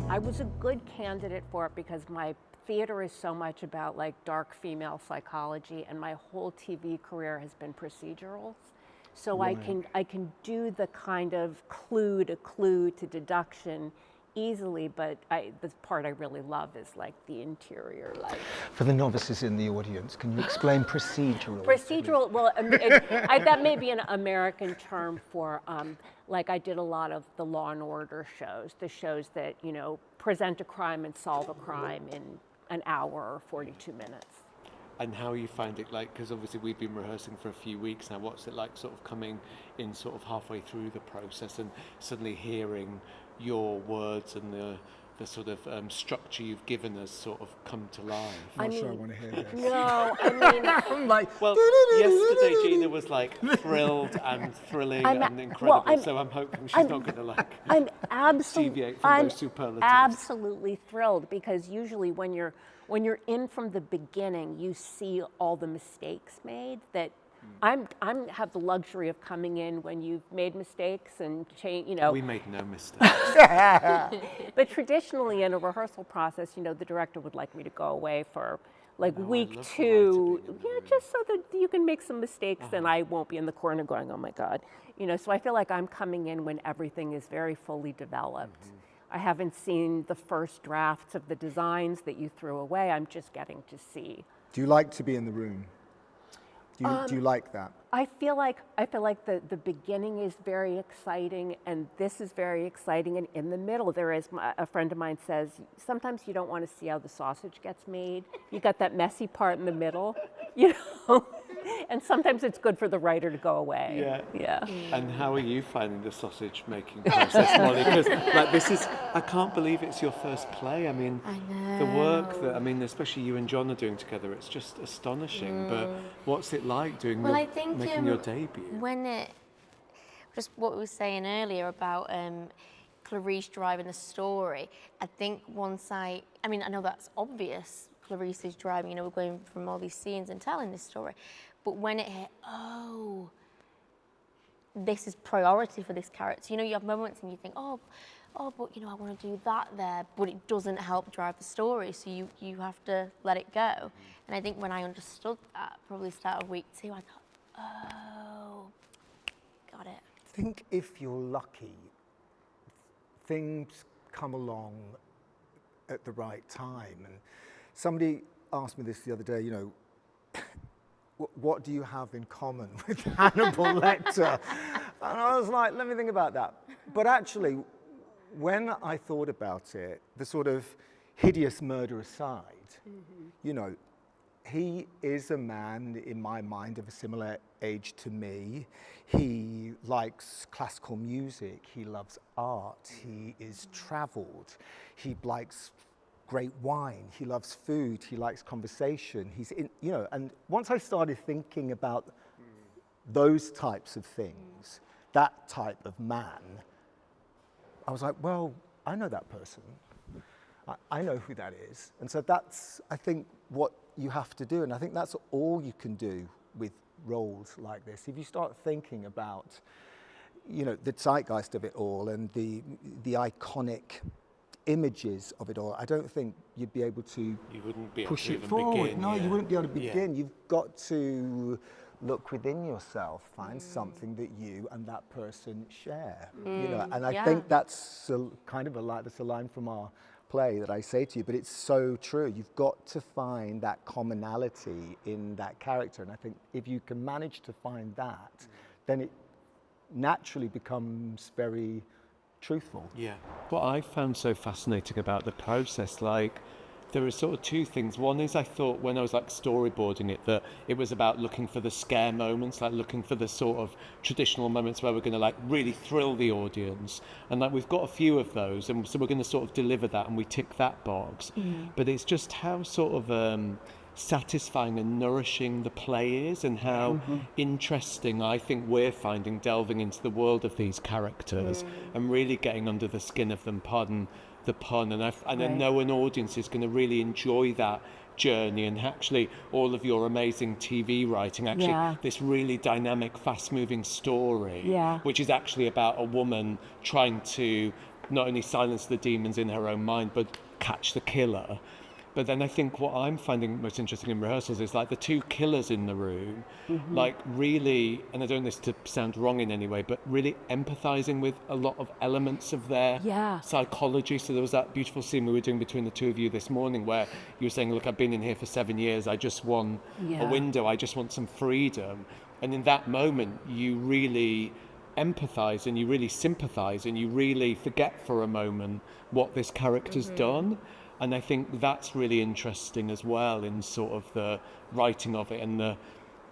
I was a good candidate for it because my theater is so much about like dark female psychology, and my whole TV career has been procedurals. So Right. I can do the kind of clue to deduction easily, but the part I really love is like the interior life. For the novices in the audience, can you explain procedural? Procedural, well, that may be an American term for, like I did a lot of the Law and Order shows, the shows that, you know, present a crime and solve a crime in an hour or 42 minutes. And how you find it, like, because obviously we've been rehearsing for a few weeks now, what's it like sort of coming in sort of halfway through the process and suddenly hearing your words and the sort of structure you've given us sort of come to life? I'm not sure I want to hear this. No, I mean, I'm like, well, yesterday Gina was like thrilled and thrilling and incredible, so I'm hoping she's not going to like I'm deviate from those superlatives. absolutely thrilled, because usually when you're in from the beginning, you see all the mistakes made. That I'm have the luxury of coming in when you've made mistakes and change. You know, We made no mistakes. but traditionally in a rehearsal process, you know, the director would like me to go away for like No, I week love the two, right to be in the just so that you can make some mistakes and I won't be in the corner going, oh my God. You know, so I feel like I'm coming in when everything is very fully developed. I haven't seen the first drafts of the designs that you threw away. I'm just getting to see. do you like to be in the room? Do you like that? I feel like the beginning is very exciting, and this is very exciting, and in the middle there is, a friend of mine says, sometimes you don't want to see how the sausage gets made. You got that messy part in the middle, you know, and sometimes it's good for the writer to go away. Yeah. And how are you finding the sausage making process, Mollie? Because like I can't believe it's your first play. I mean, the work that, especially you and John are doing together, it's just astonishing. But what's it like doing making your debut? When just what we were saying earlier about Clarice driving the story, I think once I know that's obvious, Clarice is driving, we're going from all these scenes and telling this story, but when it hit, this is priority for this character. You have moments and you think, but I want to do that there, but it doesn't help drive the story, so you have to let it go. And I think when I understood that, probably start of week 2, I thought, got it. I think if you're lucky, things come along at the right time. And somebody asked me this the other day, what do you have in common with Hannibal Lecter? And I was like, let me think about that. But actually, when I thought about it, the sort of hideous murder aside, he is a man, in my mind, of a similar age to me. He likes classical music, he loves art, he is traveled, he likes great wine, he loves food, he likes conversation. He's in, and once I started thinking about those types of things, that type of man, I was like, well, I know that person. I know who that is. And so that's, I think, what you have to do. And I think that's all you can do with roles like this. If you start thinking about, the zeitgeist of it all and the iconic images of it all, I don't think you'd be able to push it forward. No, you wouldn't be able to begin. You've got to look within yourself, find something that you and that person share. And I think that's that's a line from our play that I say to you, but it's so true. You've got to find that commonality in that character, and I think if you can manage to find that, then it naturally becomes very truthful. Yeah. What I found so fascinating about the process, there are sort of two things. One is I thought when I was storyboarding it that it was about looking for the scare moments, looking for the sort of traditional moments where we're going to really thrill the audience. And we've got a few of those, and so we're going to sort of deliver that and we tick that box. But it's just how sort of satisfying and nourishing the play is, and how interesting I think we're finding delving into the world of these characters and really getting under the skin of them, pardon the pun, and I know an audience is going to really enjoy that journey, and actually all of your amazing TV writing, actually this really dynamic, fast-moving story, which is actually about a woman trying to not only silence the demons in her own mind, but catch the killer. But then I think what I'm finding most interesting in rehearsals is like the two killers in the room, like really, and I don't want this to sound wrong in any way, but really empathizing with a lot of elements of their psychology. So there was that beautiful scene we were doing between the two of you this morning where you were saying, look, I've been in here for 7 years. I just want a window. I just want some freedom. And in that moment, you really empathize and you really sympathize and you really forget for a moment what this character's done. And I think that's really interesting as well in sort of the writing of it and the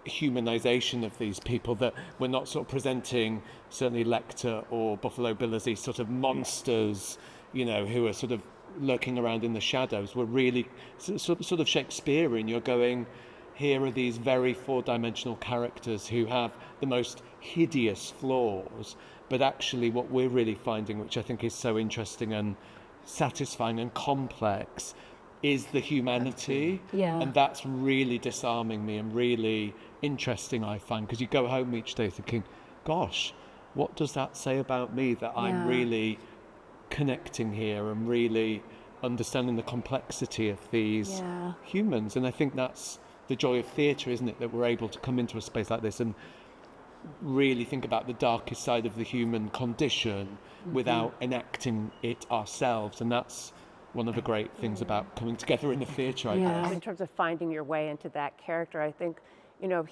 humanization of these people, that we're not sort of presenting certainly Lecter or Buffalo Bill as these sort of monsters, you know, who are sort of lurking around in the shadows. We're really sort of Shakespearean. You're going, here are these very four-dimensional characters who have the most hideous flaws, but actually what we're really finding, which I think is so interesting and satisfying and complex, is the humanity. And that's really disarming me and really interesting, I find, because you go home each day thinking, gosh, what does that say about me, that I'm really connecting here and really understanding the complexity of these humans. And I think that's the joy of theatre, isn't it, that we're able to come into a space like this and really think about the darkest side of the human condition without enacting it ourselves. And that's one of the great things about coming together in the theatre, I guess. In terms of finding your way into that character, I think, you know,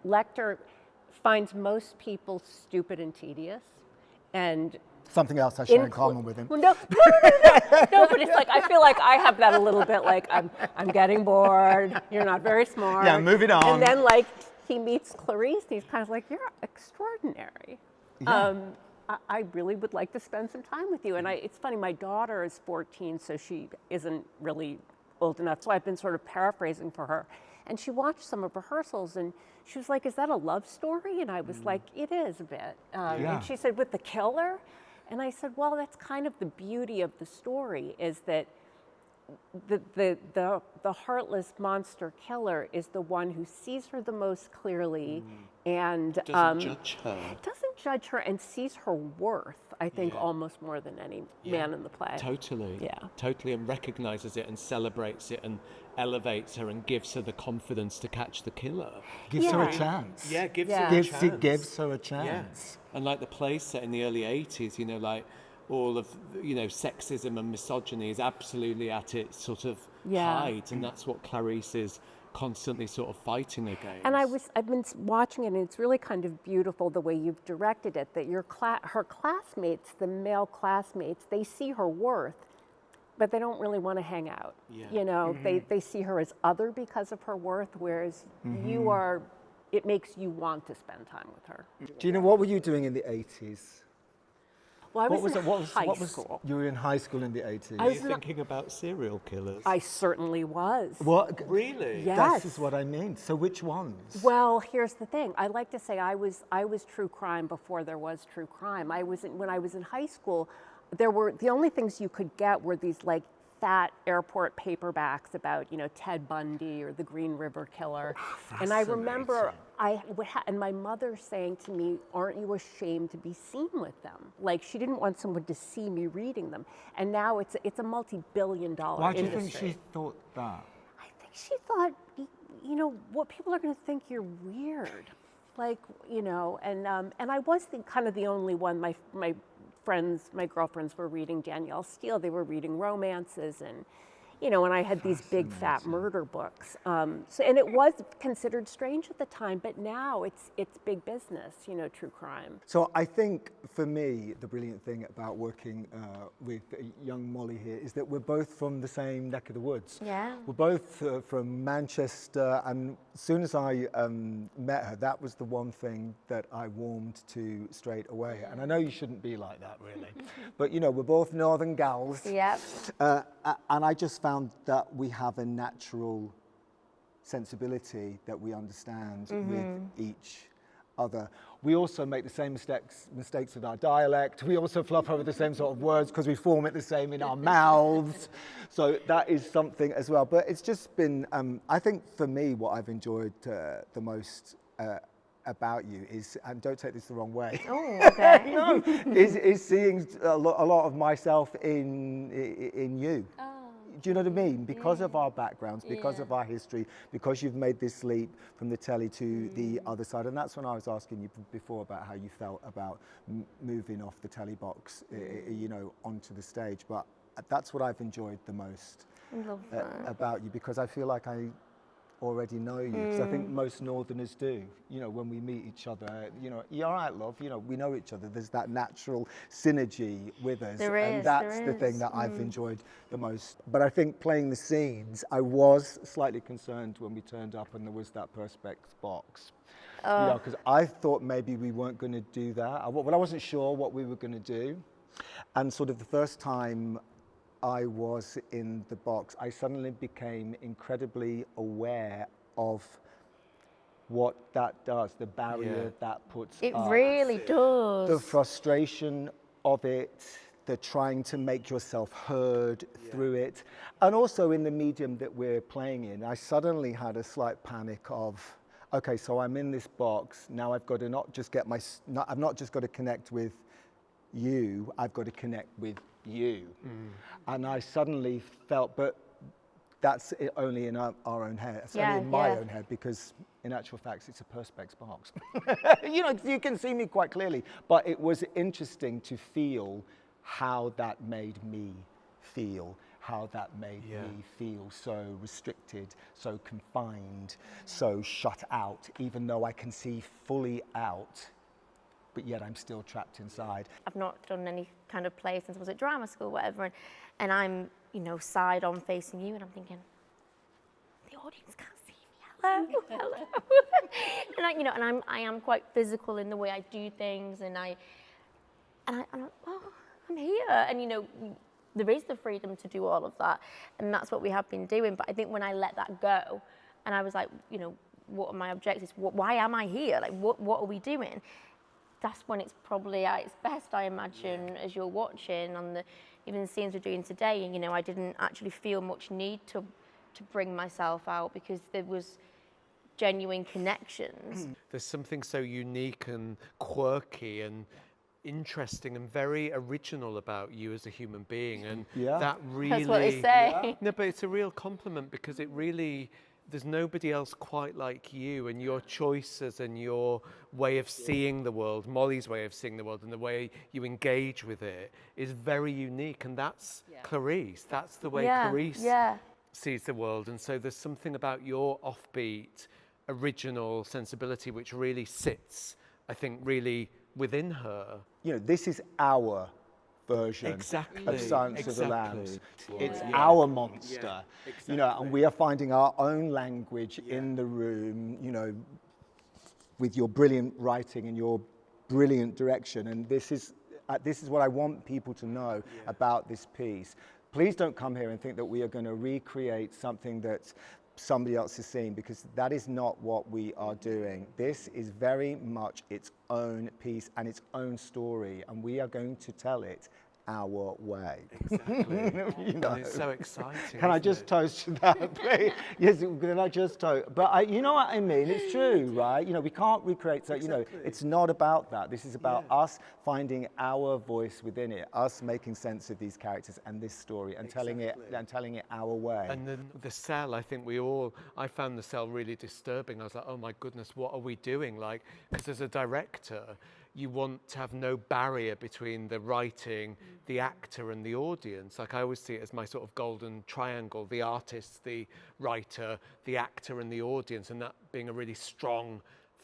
Lecter finds most people stupid and tedious, and something else I share in common with him. Well, no, but it's like, I feel like I have that a little bit, like I'm getting bored, you're not very smart. Yeah, moving on. And then like he meets Clarice, and he's kind of like, you're extraordinary. I really would like to spend some time with you. And it's funny, my daughter is 14, so she isn't really old enough. So I've been sort of paraphrasing for her. And she watched some of rehearsals and she was like, is that a love story? And I was like, it is a bit. And she said, with the killer? And I said, well, that's kind of the beauty of the story, is that the heartless monster killer is the one who sees her the most clearly and doesn't judge her. Doesn't judge her and sees her worth, I think, almost more than any man in the play. Totally. Totally, and recognizes it and celebrates it and elevates her and gives her the confidence to catch the killer. Gives her a chance. Gives her a chance. It gives her a chance. And like the play set in the early 80s, you know, like all of, you know, sexism and misogyny is absolutely at its sort of height, and that's what Clarice is constantly sort of fighting against. And I've been watching it, and it's really kind of beautiful the way you've directed it, that her classmates, the male classmates, they see her worth, but they don't really want to hang out. You know, they see her as other because of her worth, whereas you are, it makes you want to spend time with her. Gina, what were you doing in the 80s? Well, I was in high school. You were in high school in the 80s. Were you thinking about serial killers? I certainly was. What? Really? Yes. This is what I mean. So which ones? Well, here's the thing. I like to say I was true crime before there was true crime. When I was in high school, the only things you could get were these like fat airport paperbacks about, you know, Ted Bundy or the Green River Killer. And I remember and my mother saying to me, aren't you ashamed to be seen with them? Like, she didn't want someone to see me reading them. And now it's a multi-billion-dollar industry. Why do you think she thought that? I think she thought, you know, what people are going to think you're weird. Like, you know, and I was kind of the only one. My girlfriends were reading Danielle Steele. They were reading romances, and you know, and I had these big fat murder books. And it was considered strange at the time, but now it's big business, you know, true crime. So I think for me, the brilliant thing about working with young Mollie here is that we're both from the same neck of the woods. Yeah. We're both from Manchester, and as soon as I met her, that was the one thing that I warmed to straight away. And I know you shouldn't be like that, really, but you know, we're both northern gals. Yep. And I just found that we have a natural sensibility that we understand with each other. We also make the same mistakes with our dialect. We also fluff over the same sort of words because we form it the same in our mouths. So that is something as well. But it's just been, I think for me, what I've enjoyed the most about you is, and don't take this the wrong way, Oh, okay. no, is seeing a lot of myself in you. Oh. Do you know what I mean? Because of our backgrounds, because Yeah. of our history, because you've made this leap from the telly to the other side. And that's when I was asking you before about how you felt about moving off the telly box, you know, onto the stage. But that's what I've enjoyed the most Love that. about you, because I feel like I already know you, because I think most Northerners do. You know, when we meet each other, you know, you're all right, love, you know, we know each other. There's that natural synergy with us. And that's the thing that I've enjoyed the most. But I think playing the scenes, I was slightly concerned when we turned up and there was that Perspex box. You know, because I thought maybe we weren't going to do that. Well, I wasn't sure what we were going to do. And sort of the first time I was in the box, I suddenly became incredibly aware of what that does, the barrier that puts It up. really does. The frustration of it, the trying to make yourself heard through it. And also in the medium that we're playing in, I suddenly had a slight panic of, okay, so I'm in this box, now I've got to I've not just got to connect with you, I've got to connect with you. And I suddenly felt, but that's it only in our own head. It's only in my own head, because in actual fact, it's a Perspex box. You know, you can see me quite clearly, but it was interesting to feel how that made me feel, how that made me feel so restricted, so confined, so shut out, even though I can see fully out, but yet I'm still trapped inside. I've not done any kind of play since I was at drama school, whatever, and I'm, you know, side on facing you, and I'm thinking, the audience can't see me. Hello, hello. and I am quite physical in the way I do things, and I'm here, and you know, there is the freedom to do all of that, and that's what we have been doing. But I think when I let that go, and I was like, you know, what are my objectives? Why am I here? Like, what are we doing? That's when it's probably at its best, I imagine, as you're watching on even the scenes we're doing today. And you know, I didn't actually feel much need to bring myself out, because there was genuine connections. There's something so unique and quirky and interesting and very original about you as a human being, and that really, That's what they say. No, but it's a real compliment, because it really, there's nobody else quite like you, and your choices and your way of seeing the world, Mollie's way of seeing the world, and the way you engage with it is very unique. And that's Clarice. That's the way Clarice sees the world. And so there's something about your offbeat, original sensibility which really sits, I think, really within her. You know, this is our version of Silence of the Lambs. It's our monster, you know, and we are finding our own language in the room, you know, with your brilliant writing and your brilliant direction. And this is what I want people to know about this piece. Please don't come here and think that we are going to recreate something that somebody else has seen, because that is not what we are doing. This is very much its own piece and its own story, and we are going to tell it our way. Exactly. You know. And it's so exciting. Can I just toast to that, please? Yes, can I just toast? But you know what I mean? It's true, right? You know, we can't recreate, so, you know, it's not about that. This is about us finding our voice within it, us making sense of these characters and this story, and telling it our way. And then the cell, I think I found the cell really disturbing. I was like, oh my goodness, what are we doing? Like, because as a director, you want to have no barrier between the writing, the actor, and the audience. Like, I always see it as my sort of golden triangle: the artist, the writer, the actor, and the audience, and that being a really strong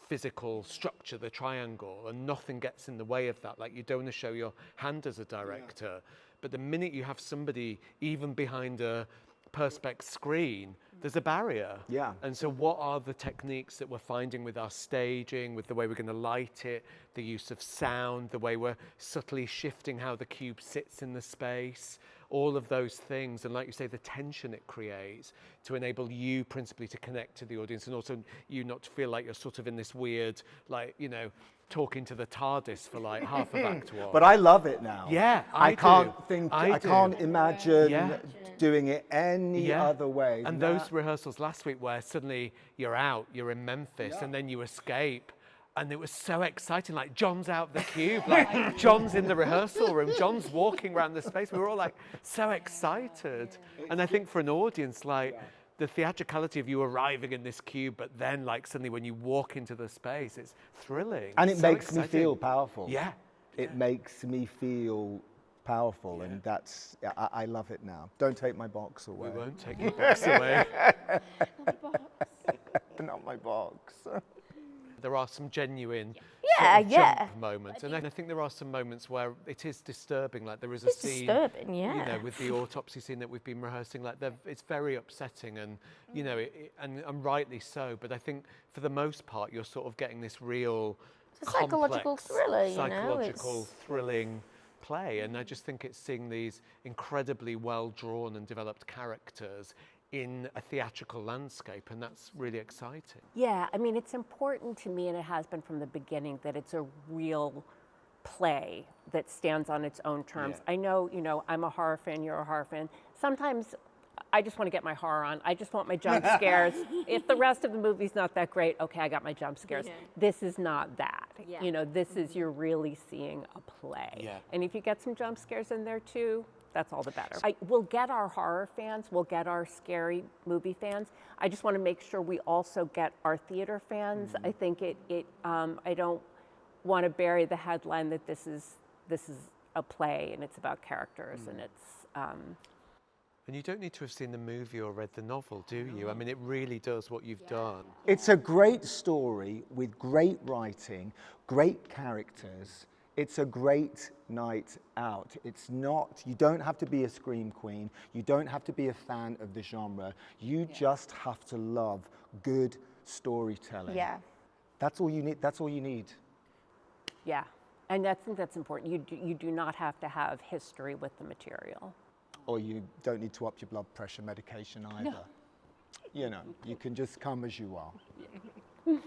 physical structure, the triangle, and nothing gets in the way of that. Like, you don't want to show your hand as a director, but the minute you have somebody even behind a Perspex screen, there's a barrier. Yeah. And so what are the techniques that we're finding with our staging, with the way we're going to light it, the use of sound, the way we're subtly shifting how the cube sits in the space, all of those things, and like you say, the tension it creates to enable you principally to connect to the audience, and also you not to feel like you're sort of in this weird, like, you know, talking to the TARDIS for like half of Act One. But I love it now. Yeah, I do. can't do. can't imagine Yeah. doing it any Yeah. other way. And those rehearsals last week where suddenly you're out, you're in Memphis, and then you escape. And it was so exciting, like John's out the cube, like John's in the rehearsal room, John's walking around the space. We were all like so excited. And I think for an audience, like the theatricality of you arriving in this cube, but then like suddenly when you walk into the space, it's thrilling. And it so makes me exciting. feel powerful. Yeah. It makes me feel powerful, and that's, I love it now. Don't take my box away. We won't take your box away. Not my box. There are some genuine Yeah, sort of yeah. jump moments, and I think there are some moments where it is disturbing. Like there is a It's scene, disturbing, you yeah. know, with the autopsy scene that we've been rehearsing. Like it's very upsetting, and you know, and rightly so. But I think for the most part, you're sort of getting this real It's a psychological complex, thriller, you know, psychological, it's- thrilling play. And I just think it's seeing these incredibly well drawn and developed characters in a theatrical landscape, and that's really exciting. Yeah, I mean, it's important to me, and it has been from the beginning, that it's a real play that stands on its own terms. Yeah. I know, you know, I'm a horror fan, you're a horror fan. Sometimes I just want to get my horror on. I just want my jump scares. If the rest of the movie's not that great, okay, I got my jump scares. Yeah. This is not that. Yeah. You know, this is, you're really seeing a play. Yeah. And if you get some jump scares in there too, that's all the better. We'll get our horror fans, we'll get our scary movie fans. I just want to make sure we also get our theater fans. I think I don't want to bury the headline that this is a play and it's about characters and it's. And you don't need to have seen the movie or read the novel, do you? I mean, it really does what you've done. It's a great story with great writing, great characters. It's a great night out. It's not, you don't have to be a scream queen. You don't have to be a fan of the genre. You just have to love good storytelling. Yeah. That's all you need. That's all you need. Yeah, and I think that's important. You do not have to have history with the material. Or you don't need to up your blood pressure medication either. You know, you can just come as you are.